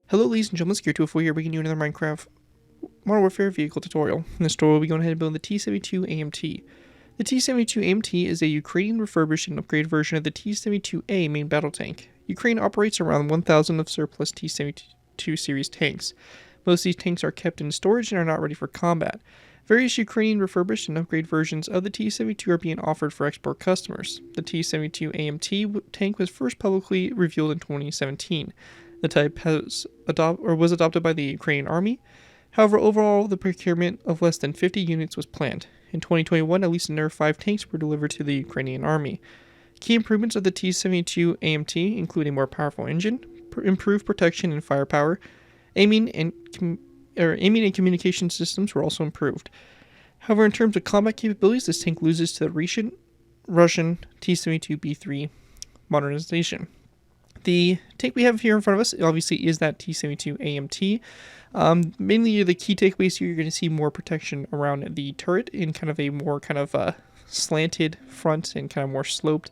Hello ladies and gentlemen, it's Gear204 here bringing you another Minecraft Modern Warfare vehicle tutorial. In this tutorial we'll be going ahead and building the T-72AMT. The T-72AMT is a Ukrainian refurbished and upgraded version of the T-72A main battle tank. Ukraine operates around 1,000 of surplus T-72 series tanks. Most of these tanks are kept in storage and are not ready for combat. Various Ukrainian refurbished and upgraded versions of the T-72 are being offered for export customers. The T-72AMT tank was first publicly revealed in 2017. The type was adopted by the Ukrainian army. However, overall, the procurement of less than 50 units was planned. In 2021, at least another 5 tanks were delivered to the Ukrainian army. Key improvements of the T-72AMT include a more powerful engine, improved protection and firepower, aiming and communication systems were also improved. However, in terms of combat capabilities, this tank loses to the recent Russian T-72B3 modernization. The tank we have here in front of us obviously is that T-72AMT. Mainly the key takeaways here, you're going to see more protection around the turret in kind of a more slanted front and kind of more sloped,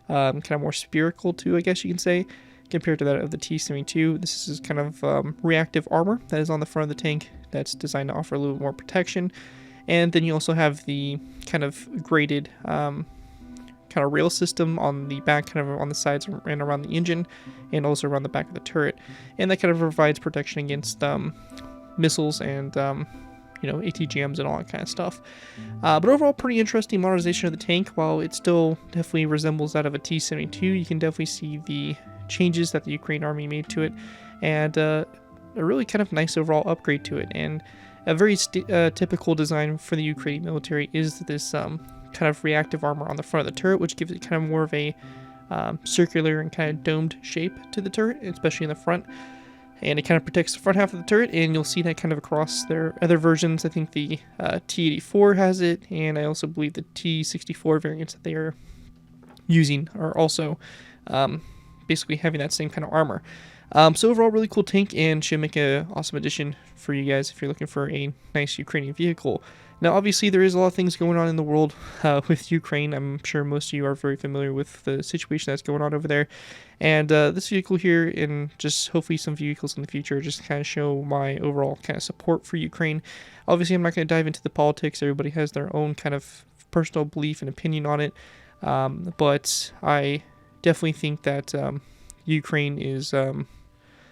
kind of more spherical too, I guess you can say, compared to that of the T-72. This is kind of reactive armor that is on the front of the tank that's designed to offer a little bit more protection. And then you also have the kind of graded kind of rail system on the back, kind of on the sides and around the engine, and also around the back of the turret, and that kind of provides protection against missiles and ATGMs and all that kind of stuff. But overall, pretty interesting modernization of the tank. While it still definitely resembles that of a T-72, you can definitely see the changes that the Ukraine army made to it, and a really kind of nice overall upgrade to it. And a very typical design for the Ukrainian military is this kind of reactive armor on the front of the turret, which gives it kind of more of a circular and kind of domed shape to the turret, especially in the front. And it kind of protects the front half of the turret, and you'll see that kind of across their other versions. I think the T-84 has it, and I also believe the T-64 variants that they are using are also basically having that same kind of armor. So overall, really cool tank, and should make an awesome addition for you guys if you're looking for a nice Ukrainian vehicle. Now, obviously, there is a lot of things going on in the world with Ukraine. I'm sure most of you are very familiar with the situation that's going on over there. And this vehicle here, and just hopefully some vehicles in the future, just kind of show my overall kind of support for Ukraine. Obviously, I'm not going to dive into the politics. Everybody has their own kind of personal belief and opinion on it. But I definitely think that Ukraine is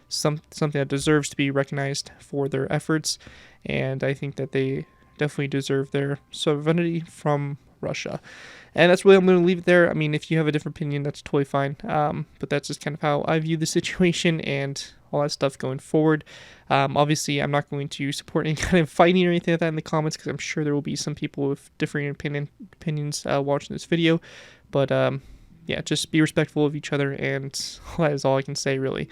something that deserves to be recognized for their efforts. And I think that they definitely deserve their sovereignty from Russia. And that's really, I'm going to leave it there. I mean, if you have a different opinion, that's totally fine. But that's just kind of how I view the situation and all that stuff going forward. Obviously, I'm not going to support any kind of fighting or anything like that in the comments, because I'm sure there will be some people with differing opinions watching this video. But yeah, just be respectful of each other, and that is all I can say, really.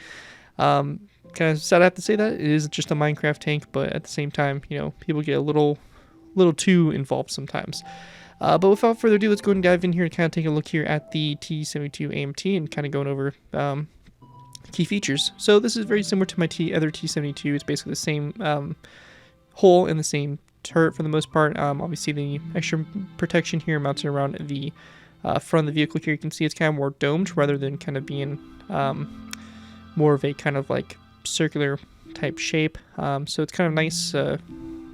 Kind of sad I have to say that. It is just a Minecraft tank, but at the same time, people get a little too involved sometimes. But without further ado, let's go and dive in here and kind of take a look here at the T-72AMT and kind of going over key features. So this is very similar to my other T-72. It's basically the same hull and the same turret for the most part. Obviously, the extra protection here mounted around the front of the vehicle here. You can see it's kind of more domed rather than kind of being more of a kind of like circular type shape. So it's kind of nice.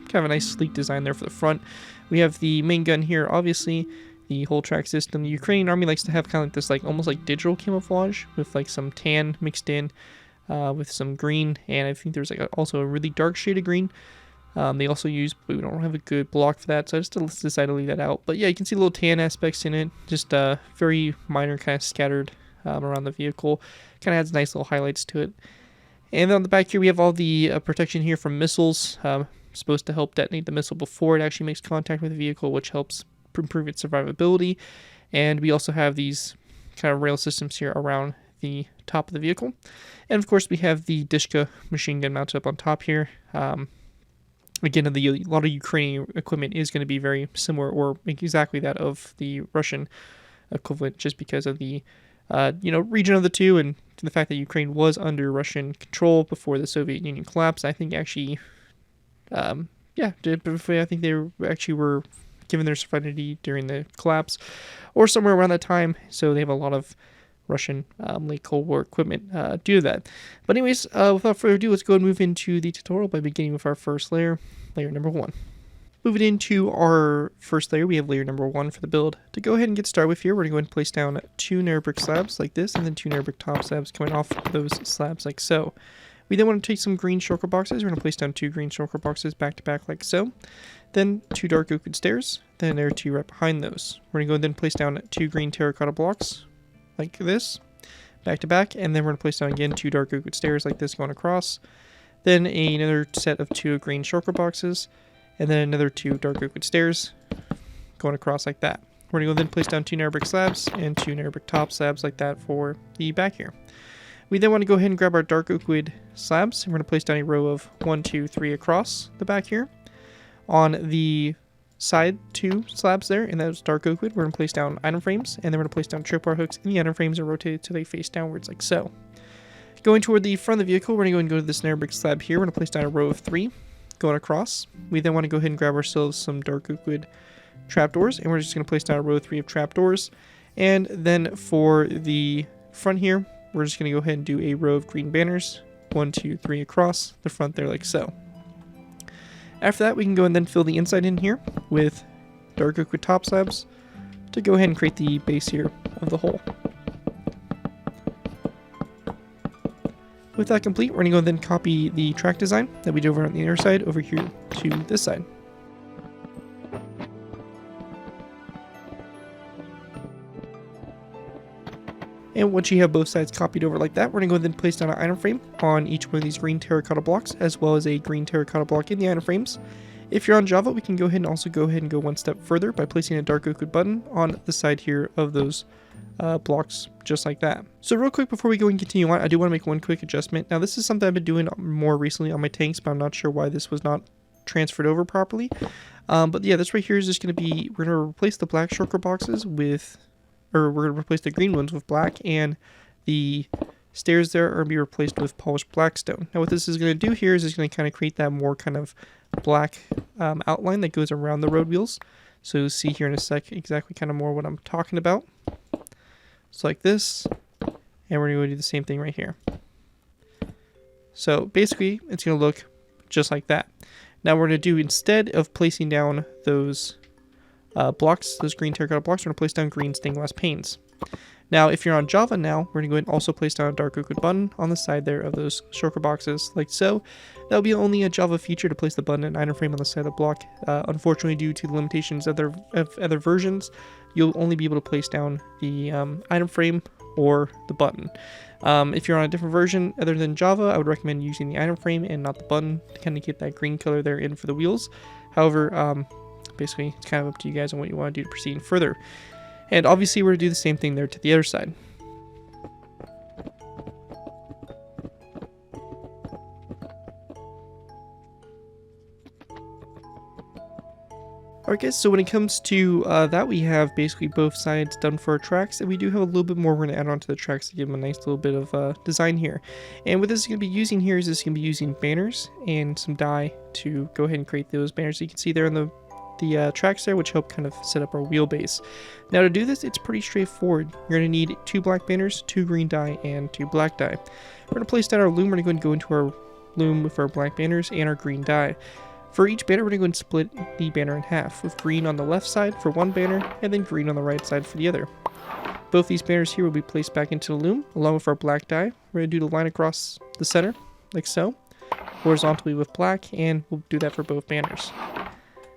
Kind of a nice sleek design there for the front. We have the main gun here, obviously, the whole track system. The Ukrainian army likes to have kind of like this, like almost like digital camouflage with like some tan mixed in with some green, and I think there's like also a really dark shade of green. They also use, but we don't have a good block for that, so I just decided to leave that out. But yeah, you can see little tan aspects in it, just very minor, kind of scattered around the vehicle. Kind of adds nice little highlights to it. And then on the back here, we have all the protection here from missiles. Supposed to help detonate the missile before it actually makes contact with the vehicle, which helps improve its survivability. And we also have these kind of rail systems here around the top of the vehicle. And of course, we have the Dishka machine gun mounted up on top here. Again, a lot of Ukrainian equipment is going to be very similar or exactly that of the Russian equivalent, just because of the region of the two, and the fact that Ukraine was under Russian control before the Soviet Union collapsed. I think actually, I think they actually were given their sovereignty during the collapse, or somewhere around that time. So they have a lot of Russian late Cold War equipment due to that. But anyways, without further ado, let's go and move into the tutorial by beginning with our first layer, layer number 1. Moving into our first layer, we have layer number 1 for the build. To go ahead and get started with here, we're going to go ahead and place down 2 nether brick slabs like this, and then 2 nether brick top slabs coming off those slabs like so. We then want to take some green shulker boxes. We're going to place down 2 green shulker boxes back to back like so. Then 2 dark oak wood stairs. Then there are 2 right behind those. We're going to go and then place down 2 green terracotta blocks like this, back to back. And then we're going to place down again 2 dark oak wood stairs like this going across. Then another set of 2 green shulker boxes. And then another 2 dark oak wood stairs going across like that. We're going to go then place down 2 nether brick slabs and 2 nether brick top slabs like that for the back here. We then want to go ahead and grab our dark oak wood slabs, and we're going to place down a row of 1, 2, 3 across the back here. On the side 2 slabs there, and that's dark oak wood, we're going to place down item frames, and then we're going to place down tripwire hooks in the item frames and rotate it so they face downwards like so. Going toward the front of the vehicle, we're going to go and go to this nether brick slab here. We're going to place down a row of 3 going across. We then want to go ahead and grab ourselves some dark oak wood trapdoors, and we're just going to place down a row of 3 of trapdoors. And then for the front here, we're just going to go ahead and do a row of green banners, 1, 2, 3 across the front there like so. After that, we can go and then fill the inside in here with dark oak wood top slabs to go ahead and create the base here of the hole. With that complete, we're going to go and then copy the track design that we did over on the inner side over here to this side. And once you have both sides copied over like that, we're going to go ahead and place down an item frame on each one of these green terracotta blocks, as well as a green terracotta block in the item frames. If you're on Java, we can go ahead and also go ahead and go one step further by placing a dark oak wood button on the side here of those blocks, just like that. So real quick before we go and continue on, I do want to make one quick adjustment. Now this is something I've been doing more recently on my tanks, but I'm not sure why this was not transferred over properly. But yeah, this right here is just going to be, we're going to replace the black shulker boxes with, or we're going to replace the green ones with black, and the stairs there are going to be replaced with polished black stone. Now what this is going to do here is it's going to kind of create that more kind of black outline that goes around the road wheels. So you'll see here in a sec exactly kind of more what I'm talking about. So like this, and we're going to do the same thing right here. So basically it's going to look just like that. Now we're going to do, instead of placing down those blocks, those green terracotta blocks, we're going to place down green stained glass panes. Now, if you're on Java now, we're going to go ahead and also place down a dark oak wood button on the side there of those shulker boxes, like so. That'll be only a Java feature to place the button and item frame on the side of the block. Unfortunately, due to the limitations of other versions, you'll only be able to place down the item frame or the button. If you're on a different version other than Java, I would recommend using the item frame and not the button to kind of get that green color there in for the wheels. However, basically, it's kind of up to you guys on what you want to do to proceed further. And obviously, we're going to do the same thing there to the other side. Alright guys, so when it comes to that, we have basically both sides done for our tracks, and we do have a little bit more we're going to add on to the tracks to give them a nice little bit of design here. And what this is going to be using here is this going to be using banners and some dye to go ahead and create those banners. So you can see there in the tracks there, which help kind of set up our wheelbase. Now to do this, it's pretty straightforward. You're going to need 2 black banners, 2 green dye, and 2 black dye. We're going to place down our loom. We're going to go into our loom with our black banners and our green dye. For each banner, we're going to go and split the banner in half, with green on the left side for one banner, and then green on the right side for the other. Both these banners here will be placed back into the loom, along with our black dye. We're going to do the line across the center, like so, horizontally with black, and we'll do that for both banners.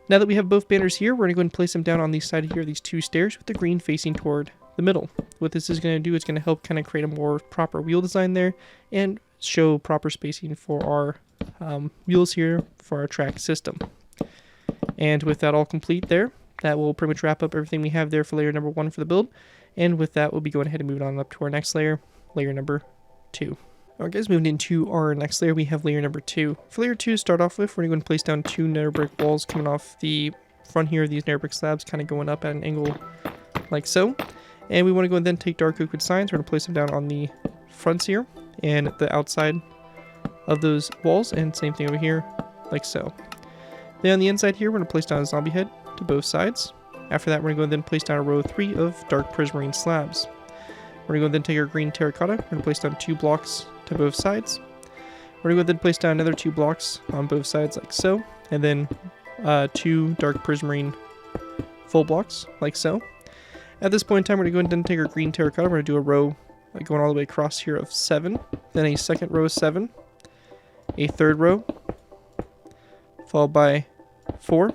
Now that we have both banners here, we're going to go and place them down on the side here, these 2 stairs, with the green facing toward the middle. What this is going to do is going to help kind of create a more proper wheel design there, and show proper spacing for our wheels here for our track system. And with that all complete there, that will pretty much wrap up everything we have there for layer number 1 for the build. And with that, we'll be going ahead and moving on up to our next layer, layer number 2. Alright guys, moving into our next layer, we have layer number 2. For layer 2 to start off with, we're going to place down 2 nether brick walls coming off the front here of these nether brick slabs, kind of going up at an angle like so. And we want to go and then take dark oak wood signs. We're going to place them down on the fronts here and the outside of those walls, and same thing over here, like so. Then on the inside here, we're going to place down a zombie head to both sides. After that, we're going to go and then place down a row of 3 of dark prismarine slabs. We're going to then take our green terracotta. We're going to place down 2 blocks to both sides. We're going to then place down another 2 blocks on both sides like so. And then 2 dark prismarine full blocks like so. At this point in time, we're going to go ahead and take our green terracotta. We're going to do a row like going all the way across here of 7. Then a second row of 7. A third row. Followed by 4.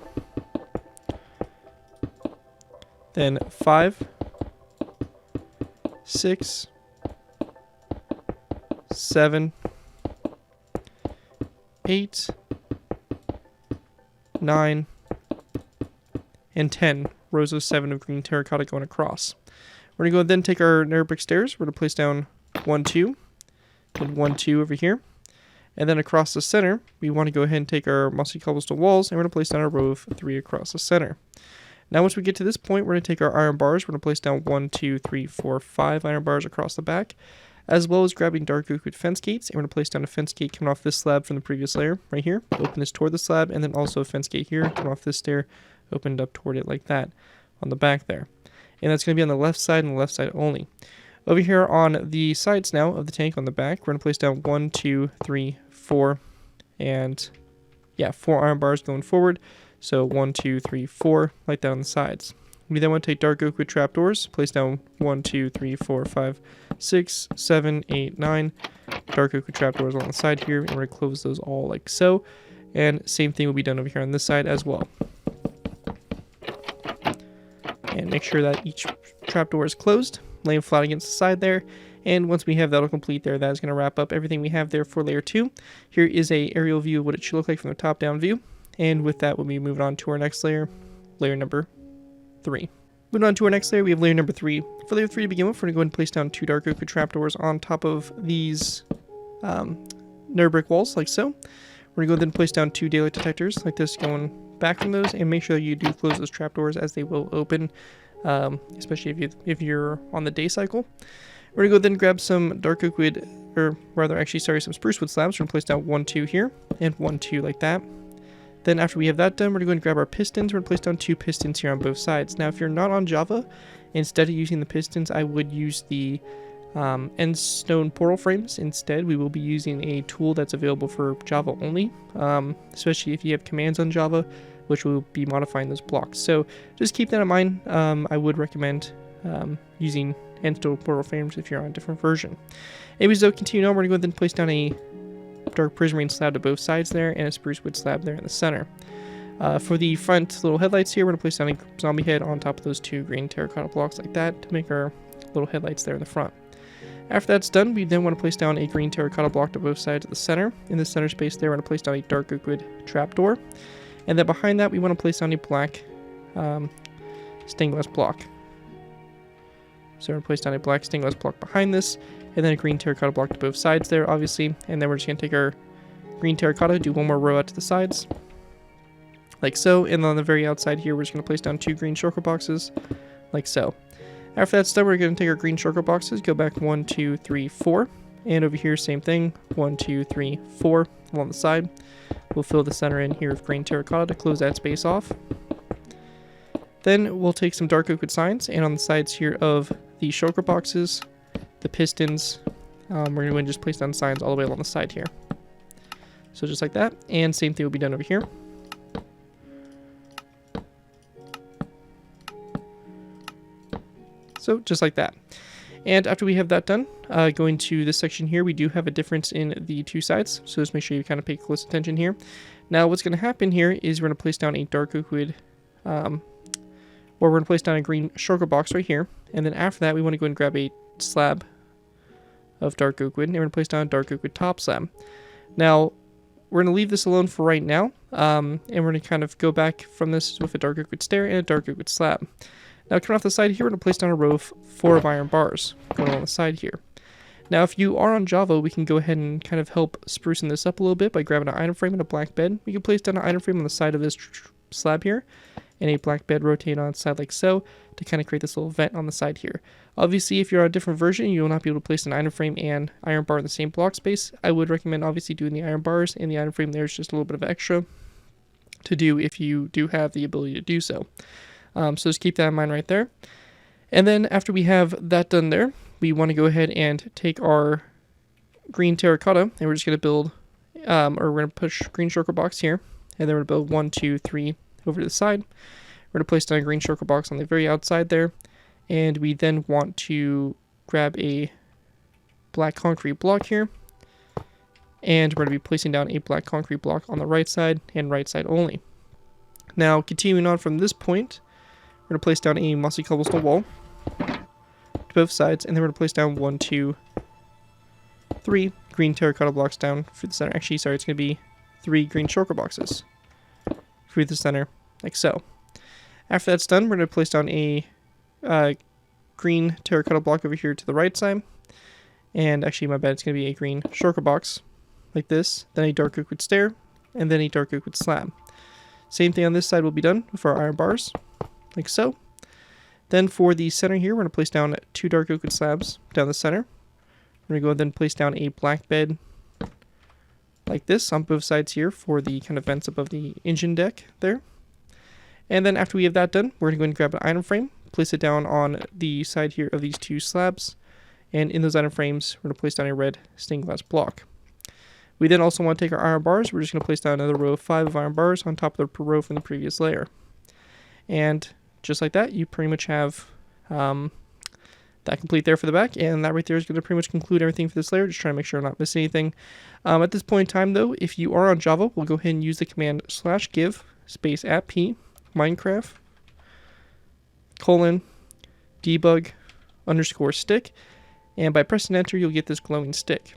Then 5. 6. 7. 8. 9. And 10 rows of 7 of green terracotta going across. We're going to go then take our nether brick stairs. We're going to place down 1, 2, and 1, 2 over here. And then across the center, we want to go ahead and take our mossy cobblestone walls, and we're going to place down a row of 3 across the center. Now once we get to this point, we're going to take our iron bars. We're going to place down 1, 2, 3, 4, 5 iron bars across the back, as well as grabbing dark oak wood fence gates. And we're going to place down a fence gate coming off this slab from the previous layer right here. Open this toward the slab, and then also a fence gate here coming off this stair, opened up toward it like that on the back there. And that's going to be on the left side and the left side only. Over here on the sides now of the tank on the back, we're going to place down 1, 2, 3, 4, and 4 iron bars going forward. So 1, 2, 3, 4, like that on the sides. We then want to take dark oak wood trapdoors, place down 1, 2, 3, 4, 5, 6, 7, 8, 9 dark oak wood trapdoors on the side here, and we're going to close those all like so. And same thing will be done over here on this side as well. And make sure that each trapdoor is closed, laying flat against the side there. And once we have that all complete there, that is going to wrap up everything we have there for layer 2. Here is a aerial view of what it should look like from the top down view. And with that, we'll be moving on to our next layer, layer number 3. Moving on to our next layer, we have layer number 3. For layer 3 to begin with, we're going to go ahead and place down 2 dark oak wood trapdoors on top of these nether brick walls, like so. We're going to go ahead and place down 2 daylight detectors, like this, going back from those, and make sure that you do close those trapdoors as they will open, especially if you're on the day cycle. We're going to go then grab some dark oak wood, or rather actually sorry, some spruce wood slabs. We're going to place down 1, 2 here, and 1, 2 like that. Then after we have that done, we're going to grab our pistons. We're going to place down 2 pistons here on both sides. Now if you're not on Java, instead of using the pistons, I would use the end stone portal frames instead. We will be using a tool that's available for Java only, especially if you have commands on Java, which will be modifying those blocks. So just keep that in mind. I would recommend using end stone portal frames if you're on a different version. Anyways, though, continue on. We're going to go ahead and place down a dark prismarine slab to both sides there, and a spruce wood slab there in the center. For the front little headlights here, we're going to place down a zombie head on top of those 2 green terracotta blocks like that to make our little headlights there in the front. After that's done, we then want to place down a green terracotta block to both sides of the center. In the center space there, we're going to place down a dark oak wood trapdoor. And then behind that, we want to place down a black stained glass block. So we're going to place down a black stained glass block behind this, and then a green terracotta block to both sides there, obviously. And then we're just going to take our green terracotta, do 1 more row out to the sides, like so. And on the very outside here, we're just going to place down 2 green shulker boxes, like so. After that's done, we're going to take our green shulker boxes, go back 1, 2, 3, 4. And over here, same thing, 1, 2, 3, 4 along the side. We'll fill the center in here with green terracotta to close that space off. Then we'll take some dark oak wood signs, and on the sides here of the shulker boxes, the pistons, we're going to just place down signs all the way along the side here. So just like that, and same thing will be done over here. So just like that. And after we have that done, going to this section here, we do have a difference in the 2 sides. So just make sure you kind of pay close attention here. Now what's going to happen here is we're going to place down a dark oak wood, or we're going to place down a green shulker box right here. And then after that, we want to go and grab a slab of dark oak wood, and we're going to place down a dark oak wood top slab. Now, we're going to leave this alone for right now, and we're going to kind of go back from this with a dark oak wood stair and a dark oak wood slab. Now, coming off the side here, we're going to place down a row of 4 of iron bars going along the side here. Now, if you are on Java, we can go ahead and kind of help sprucing this up a little bit by grabbing an item frame and a black bed. We can place down an item frame on the side of this slab here, and a black bed rotate on its side like so to kind of create this little vent on the side here. Obviously, if you're on a different version, you will not be able to place an item frame and iron bar in the same block space. I would recommend obviously doing the iron bars, and the item frame there is just a little bit of extra to do if you do have the ability to do so. So just keep that in mind right there. And then after we have that done there, we want to go ahead and take our green terracotta, and we're just going to build, or we're going to push green shulker box here, and then we're going to build 1, 2, 3 over to the side. We're going to place down a green shulker box on the very outside there, and we then want to grab a black concrete block here, and we're going to be placing down a black concrete block on the right side and right side only. Now, continuing on from this point, we're going to place down a mossy cobblestone wall to both sides, and then we're going to place down 1, 2, 3 green terracotta blocks down through the center. Actually, sorry, it's going to be 3 green shulker boxes through the center, like so. After that's done, we're going to place down a green terracotta block over here to the right side. And actually, my bad, it's going to be a green shulker box, like this, then a dark oak wood stair, and then a dark oak wood slab. Same thing on this side will be done with our iron bars, like so. Then for the center here, we're going to place down 2 dark oak wood slabs down the center. We're going to go and then place down a black bed, like this, on both sides here for the kind of vents above the engine deck there. And then after we have that done, we're going to go and grab an item frame, place it down on the side here of these 2 slabs, and in those item frames, we're going to place down a red stained glass block. We then also want to take our iron bars. We're just going to place down another row of 5 of iron bars on top of the row from the previous layer. And just like that, you pretty much have that complete there for the back, and that right there is going to pretty much conclude everything for this layer. Just trying to make sure I'm not missing anything. At this point in time, though, if you are on Java, we'll go ahead and use the command /give space @p Minecraft :debug _stick, and by pressing enter, you'll get this glowing stick.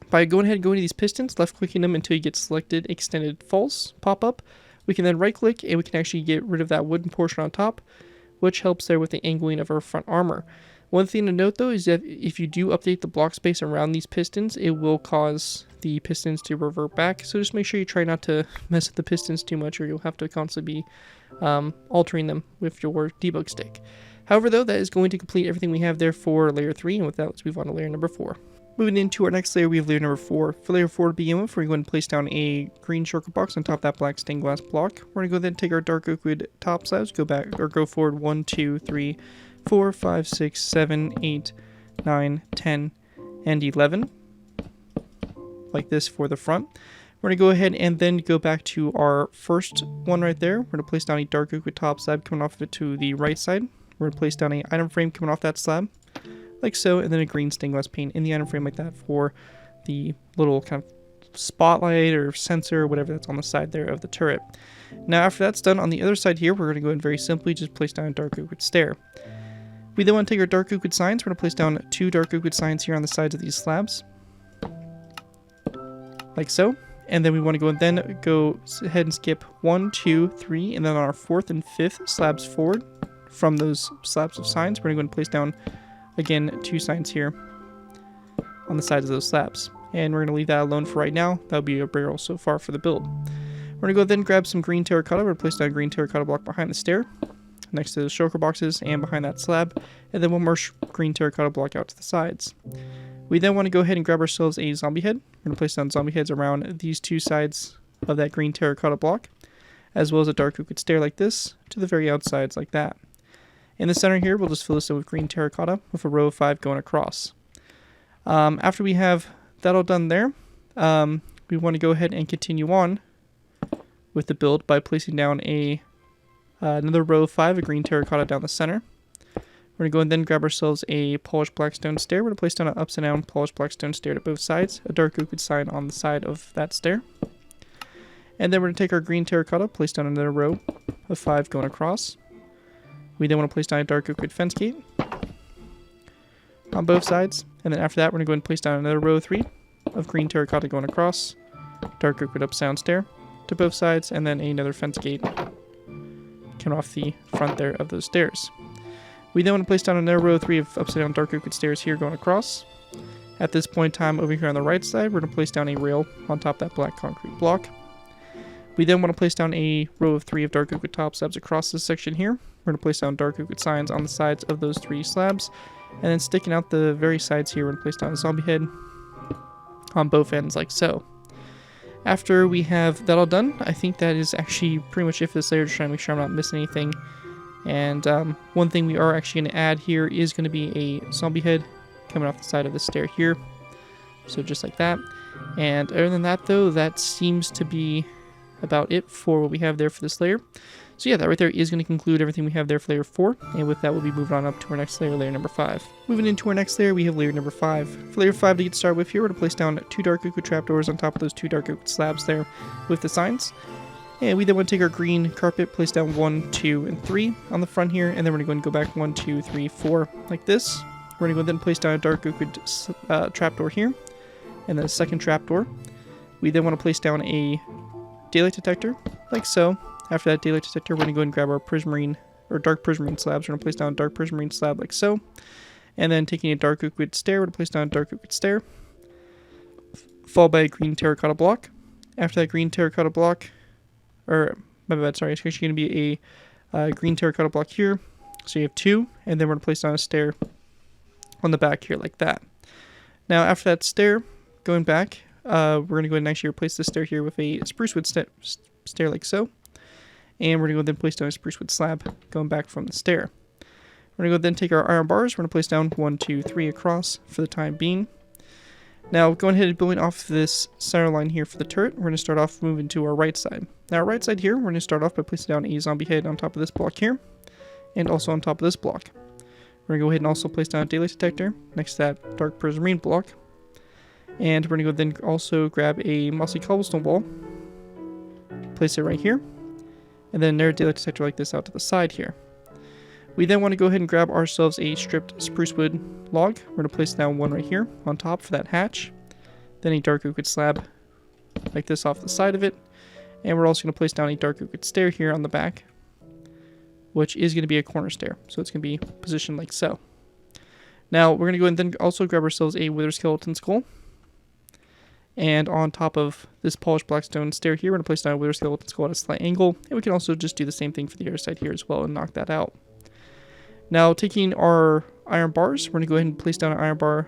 By going ahead and going to these pistons, left clicking them until you get selected extended false pop up, we can then right click and we can actually get rid of that wooden portion on top, which helps there with the angling of our front armor. One thing to note though is that if you do update the block space around these pistons, it will cause the pistons to revert back, so just make sure you try not to mess with the pistons too much, or you'll have to constantly be altering them with your debug stick. However though, that is going to complete everything we have there for layer 3, and with that, let's move on to layer number 4. Moving into our next layer, we have layer number 4. For layer 4 to begin with, we're going to place down a green shulker box on top of that black stained glass block. We're going to go then take our dark oak wood top slabs, go forward 1, 2, 3, 4, 5, 6, 7, 8, 9, 10, and 11. Like this for the front. We're going to go ahead and then go back to our first one right there. We're going to place down a dark oak wood top slab coming off of it to the right side. We're going to place down an item frame coming off that slab, like so, and then a green stained glass pane in the item frame like that for the little kind of spotlight or sensor or whatever that's on the side there of the turret. Now after that's done, on the other side here, we're going to go and very simply just place down a dark oak wood stair. We then want to take our dark oak wood signs. We're going to place down 2 dark oak wood signs here on the sides of these slabs, like so. And then we want to go and then go ahead and skip 1, 2, 3, and then on our 4th and 5th slabs forward from those slabs of signs, we're going to go and place down again 2 signs here on the sides of those slabs. And we're going to leave that alone for right now. That'll be a barrel so far for the build. We're going to go then grab some green terracotta. We're going to place down a green terracotta block behind the stair, next to the shulker boxes and behind that slab, and then one more green terracotta block out to the sides. We then want to go ahead and grab ourselves a zombie head. We're going to place down zombie heads around these 2 sides of that green terracotta block, as well as a dark oak wood stair like this to the very outsides like that. In the center here, we'll just fill this in with green terracotta with a row of 5 going across. After we have that all done there, we want to go ahead and continue on with the build by placing down another row of 5 of green terracotta down the center. We're going to go and then grab ourselves a polished black stone stair. We're going to place down an upside down polished black stone stair to both sides, a dark oak wood sign on the side of that stair. And then we're going to take our green terracotta, place down another row of 5 going across. We then want to place down a dark oak wood fence gate on both sides. And then after that, we're going to go and place down another row of 3 of green terracotta going across, dark oak wood upside down stair to both sides, and then another fence gate coming off the front there of those stairs. We then want to place down another row of 3 of upside down dark oak wood stairs here going across. At this point in time, over here on the right side, we're going to place down a rail on top of that black concrete block. We then want to place down a row of 3 of dark oak wood top slabs across this section here. We're going to place down dark oak wood signs on the sides of those 3 slabs. And then sticking out the very sides here, we're going to place down a zombie head on both ends like so. After we have that all done, I think that is actually pretty much it for this layer. Just trying to make sure I'm not missing anything. And one thing we are actually going to add here is going to be a zombie head coming off the side of the stair here. So just like that. And other than that though, that seems to be about it for what we have there for this layer. So yeah, that right there is going to conclude everything we have there for layer 4. And with that, we'll be moving on up to our next layer, layer number 5. Moving into our next layer, we have layer number 5. For layer 5 to get started with here, we're going to place down 2 dark oak trapdoors on top of those 2 dark oak slabs there with the signs. And we then want to take our green carpet, place down 1, 2, and 3 on the front here, and then we're going to go back 1, 2, 3, 4 like this. We're going to go then place down a dark oak trapdoor here, and then a second trapdoor. We then want to place down a daylight detector, like so. After that daylight detector, we're going to go ahead and grab our prismarine, or dark prismarine slabs. We're going to place down a dark prismarine slab like so. And then taking a dark oak wood stair, we're going to place down a dark oak wood stair, followed by a green terracotta block. After that green terracotta block, or my bad, sorry, it's actually going to be a green terracotta block here. So you have 2, and then we're going to place down a stair on the back here like that. Now after that stair, going back, we're going to go ahead and actually replace this stair here with a spruce wood stair like so. And we're going to go then place down a spruce wood slab going back from the stair. We're going to go then take our iron bars. We're going to place down 1, 2, 3 across for the time being. Now going ahead and building off this center line here for the turret, we're going to start off moving to our right side. Now our right side here, we're going to start off by placing down a zombie head on top of this block here, and also on top of this block. We're going to go ahead and also place down a daylight detector next to that dark prismarine block. And we're going to go then also grab a mossy cobblestone wall, place it right here, and then another daylight detector like this out to the side here. We then want to go ahead and grab ourselves a stripped spruce wood log. We're going to place down 1 right here on top for that hatch. Then a dark oak wood slab like this off the side of it. And we're also going to place down a dark oak wood stair here on the back, which is going to be a corner stair. So it's going to be positioned like so. Now we're going to go and then also grab ourselves a wither skeleton skull. And on top of this polished blackstone stair here, we're going to place down a wither skeleton skull at a slight angle. And we can also just do the same thing for the other side here as well and knock that out. Now taking our iron bars, we're going to go ahead and place down an iron bar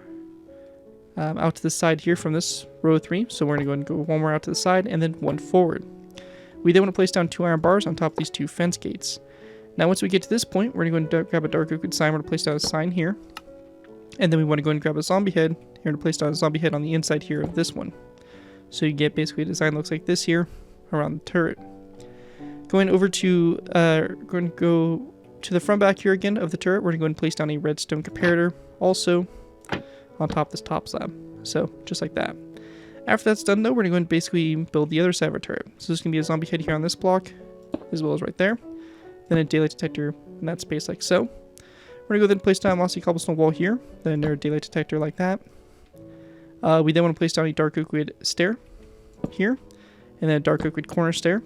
out to the side here from this row 3. So we're going to go ahead and go 1 more out to the side and then 1 forward. We then want to place down 2 iron bars on top of these 2 fence gates. Now once we get to this point, we're going to go and grab a dark oak wood sign. We're going to place down a sign here. And then we want to go and grab a zombie head here to place down a zombie head on the inside here of this one. So you get basically a design that looks like this here around the turret. Going over to, going to go to the front back here again of the turret, we're going to go and place down a redstone comparator also on top of this top slab. So just like that. After that's done though, we're going to go and basically build the other side of our turret. So there's going to be a zombie head here on this block, as well as right there. Then a daylight detector in that space like so. We're going to go then place down a mossy cobblestone wall here, then another daylight detector like that. We then want to place down a dark oak wood stair here, and then a dark oak wood corner stair.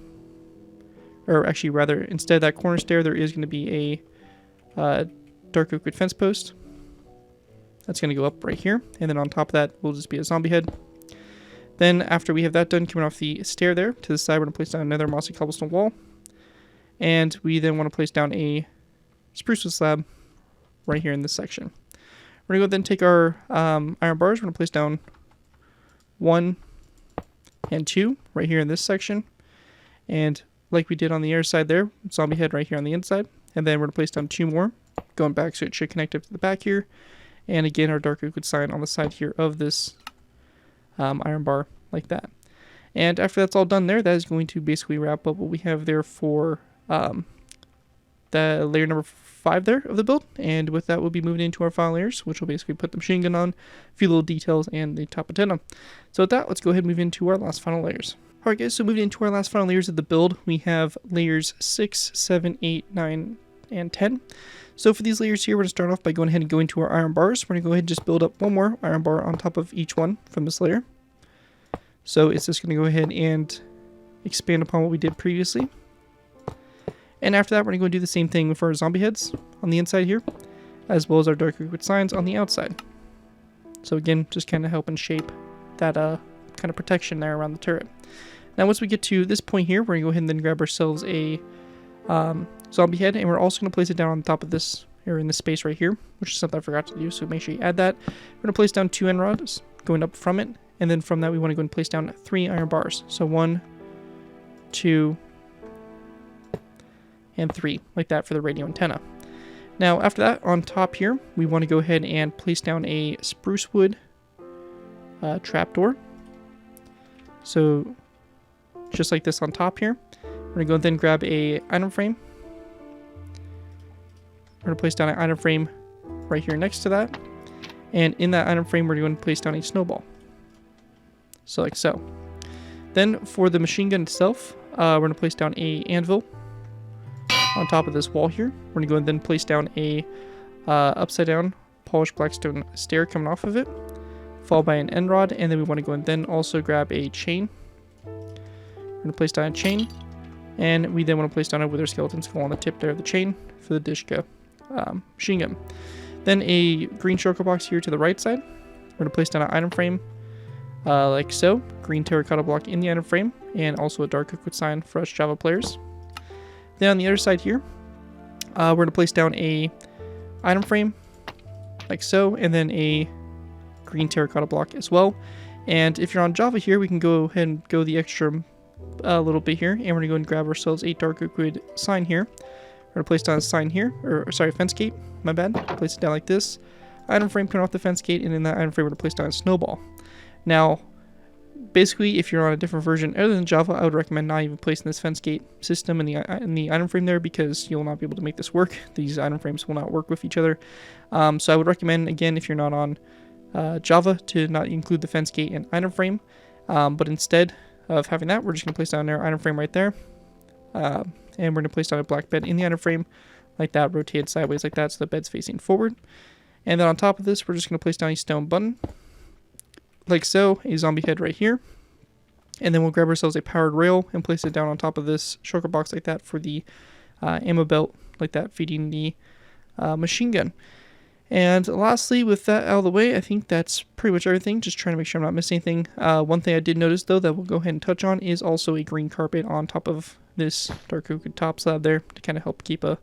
Or actually, rather, instead of that corner stair, there is going to be a dark oak wood fence post. That's going to go up right here, and then on top of that will just be a zombie head. Then after we have that done, coming off the stair there, to the side, we're going to place down another mossy cobblestone wall. And we then want to place down a spruce wood slab right here in this section. We're going to go then take our iron bars. We're going to place down 1 and 2 right here in this section. And like we did on the other side there, zombie head right here on the inside. And then we're going to place down 2 more, going back so it should connect up to the back here. And again, our dark oak wood sign on the side here of this iron bar like that. And after that's all done there, that is going to basically wrap up what we have there for the layer number 5 there of the build. And with that, we'll be moving into our final layers, which will basically put the machine gun on, a few little details, and the top antenna. So with that, let's go ahead and move into our last final layers. Alright guys, so moving into our last final layers of the build, we have layers 6, 7, 8, 9, and 10. So for these layers here, we're going to start off by going ahead and going to our iron bars. We're going to go ahead and just build up 1 more iron bar on top of each one from this layer. So it's just going to go ahead and expand upon what we did previously. And after that, we're going to go and do the same thing with our zombie heads on the inside here, as well as our dark oak wood signs on the outside. So again, just kind of helping shape that kind of protection there around the turret. Now once we get to this point here, we're going to go ahead and then grab ourselves a zombie head, and we're also going to place it down on top of this, or in this space right here, which is something I forgot to do, so make sure you add that. We're going to place down 2 end rods going up from it, and then from that we want to go and place down 3 iron bars. So 1, 2, and 3, like that for the radio antenna. Now after that, on top here, we want to go ahead and place down a spruce wood trapdoor. So just like this on top here. We're going to go and then grab a item frame. We're going to place down an item frame right here next to that. And in that item frame, we're going to place down a snowball. So like so. Then for the machine gun itself, we're going to place down a anvil on top of this wall here. We're going to go and then place down a upside down polished blackstone stair coming off of it, followed by an end rod, and then we want to go and then also grab a chain. We're going to place down a chain, and we then want to place down a wither skeleton skull on the tip there of the chain for the Dishka machine gun. Then a green shulker box here to the right side. We're going to place down an item frame like so. Green terracotta block in the item frame, and also a dark liquid sign for us Java players. Then on the other side here, we're going to place down a item frame like so, and then a green terracotta block as well. And if you're on Java here, we can go ahead and go the extra little bit here, and we're going to go and grab ourselves a dark liquid sign here. We're going to place down a sign here, or sorry, fence gate, my bad. Place it down like this. Item frame coming off the fence gate, and in that item frame we're going to place down a snowball. Now, basically, if you're on a different version other than Java, I would recommend not even placing this fence gate system in the item frame there, because you'll not be able to make this work. These item frames will not work with each other. So I would recommend, again, if you're not on Java, to not include the fence gate and item frame, but instead of having that, we're just going to place down our item frame right there, and we're going to place down a black bed in the item frame like that, rotated sideways like that, so the bed's facing forward. And then on top of this, we're just going to place down a stone button like so, a zombie head right here, and then we'll grab ourselves a powered rail and place it down on top of this shulker box like that for the ammo belt like that, feeding the machine gun. And lastly, with that out of the way, I think that's pretty much everything. Just trying to make sure I'm not missing anything. One thing I did notice, though, that we'll go ahead and touch on is also a green carpet on top of this dark oak top slab there to kind of help keep a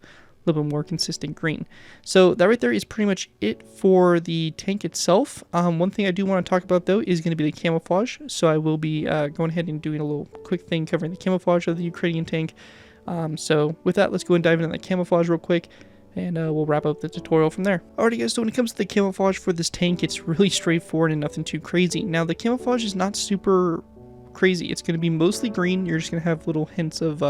little bit more consistent green. So that right there is pretty much it for the tank itself. One thing I do want to talk about, though, is going to be the camouflage. So I will be going ahead and doing a little quick thing covering the camouflage of the Ukrainian tank. So with that, let's go and dive into that camouflage real quick, and we'll wrap up the tutorial from there. Alrighty guys, so when it comes to the camouflage for this tank, it's really straightforward and nothing too crazy. Now the camouflage is not super crazy. It's going to be mostly green. You're just going to have little hints of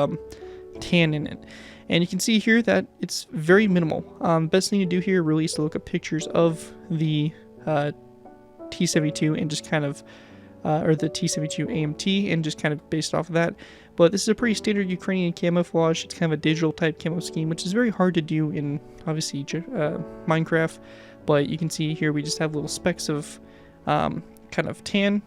tan in it. And you can see here that it's very minimal. Best thing to do here really is to look up pictures of the T-72 and just kind of, or the T-72AMT, and just kind of based off of that. But this is a pretty standard Ukrainian camouflage. It's kind of a digital type camo scheme, which is very hard to do in, obviously, Minecraft. But you can see here we just have little specks of kind of tan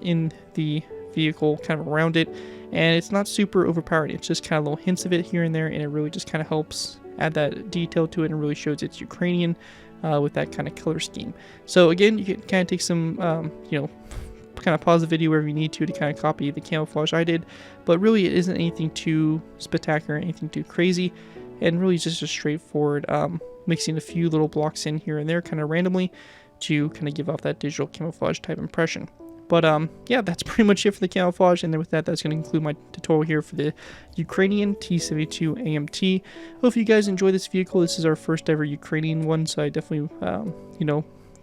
in the vehicle, kind of around it. And it's not super overpowering. It's just kind of little hints of it here and there, and it really just kind of helps add that detail to it and really shows it's Ukrainian with that kind of color scheme. So again, you can kind of take some, kind of pause the video wherever you need to kind of copy the camouflage I did, but really it isn't anything too spectacular, anything too crazy, and really just a straightforward mixing a few little blocks in here and there kind of randomly to kind of give off that digital camouflage type impression. But yeah, that's pretty much it for the camouflage, and then with that, that's going to conclude my tutorial here for the Ukrainian T-72AMT. Hope you guys enjoy this vehicle. This is our first ever Ukrainian one, so I definitely,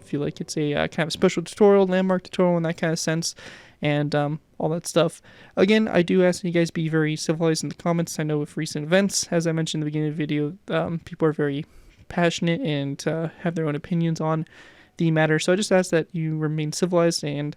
feel like it's a kind of special tutorial, landmark tutorial in that kind of sense, and all that stuff. Again, I do ask that you guys be very civilized in the comments. I know with recent events, as I mentioned in the beginning of the video, people are very passionate and have their own opinions on the matter, so I just ask that you remain civilized and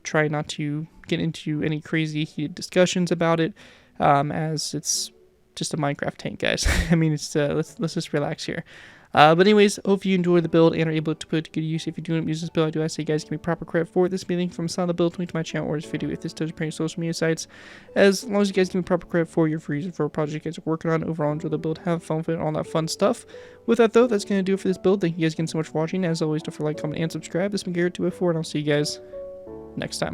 try not to get into any crazy heated discussions about it, as it's just a Minecraft tank, guys. I mean, it's let's just relax here. But anyways, hope you enjoy the build and are able to put it to good use. If you do use this build, I do ask that you guys give me proper credit for it. This being from Sound the Build, link to my channel or this video if this does appear on social media sites. As long as you guys give me proper credit for your free for a project you guys are working on, overall enjoy the build, have fun with it, all that fun stuff. With that though, that's going to do it for this build. Thank you guys again so much for watching. As always, don't forget to like, comment, and subscribe. This has been Garrett 2x4, and I'll see you guys next time.